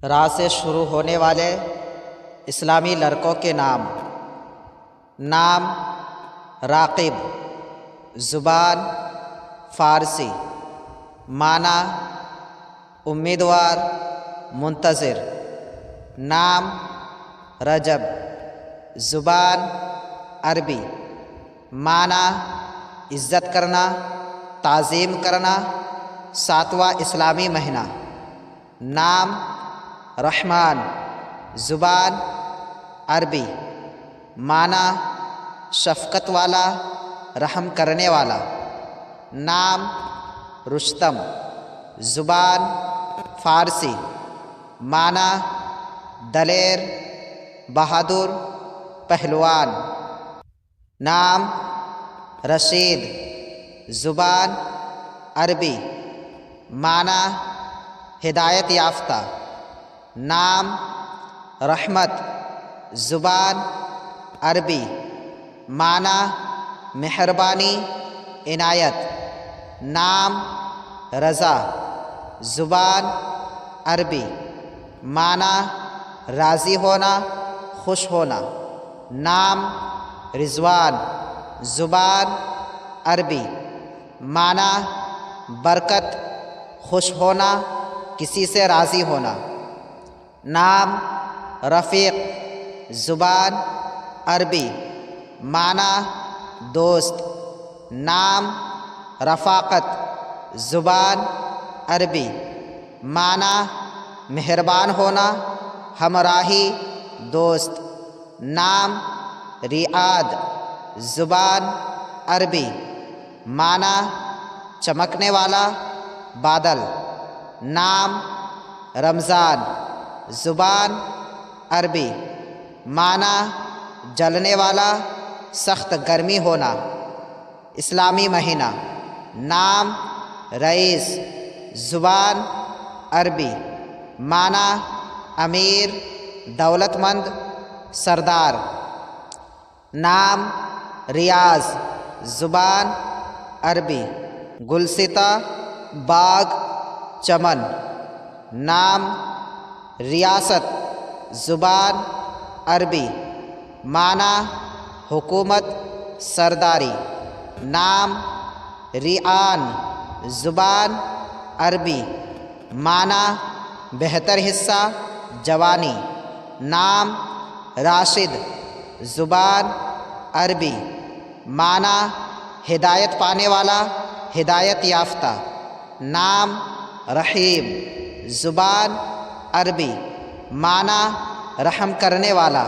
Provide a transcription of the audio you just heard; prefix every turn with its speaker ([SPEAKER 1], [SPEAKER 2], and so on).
[SPEAKER 1] را سے شروع ہونے والے اسلامی لڑکوں کے نام: نام راقب، زبان فارسی، معنی امیدوار، منتظر۔ نام رجب، زبان عربی، معنی عزت کرنا، تعظیم کرنا، 7واں اسلامی مہینہ۔ نام رحمان، زبان عربی، معنی شفقت والا، رحم کرنے والا۔ نام رستم، زبان فارسی، معنی دلیر، بہادر، پہلوان۔ نام رشید، زبان عربی، معنی ہدایت یافتہ۔ نام رحمت، زبان عربی، معنی مہربانی، عنایت۔ نام رضا، زبان عربی، معنی راضی ہونا، خوش ہونا۔ نام رضوان، زبان عربی، معنی برکت، خوش ہونا، کسی سے راضی ہونا۔ نام رفیق، زبان عربی، معنی دوست۔ نام رفاقت، زبان عربی، معنی مہربان ہونا، ہمراہی، دوست۔ نام ریاض، زبان عربی، معنی چمکنے والا، بادل۔ نام رمضان، زبان عربی، معنی جلنے والا، سخت گرمی ہونا، اسلامی مہینہ۔ نام رئیس، زبان عربی، معنی امیر، دولت مند، سردار۔ نام ریاض، زبان عربی، گلستہ، باغ، چمن۔ نام ریاست، زبان عربی، معنی حکومت، سرداری۔ نام ریعان، زبان عربی، معنی بہتر حصہ، جوانی۔ نام راشد، زبان عربی، معنی ہدایت پانے والا، ہدایت یافتہ۔ نام رحیم، زبان عربی، معنی رحم کرنے والا۔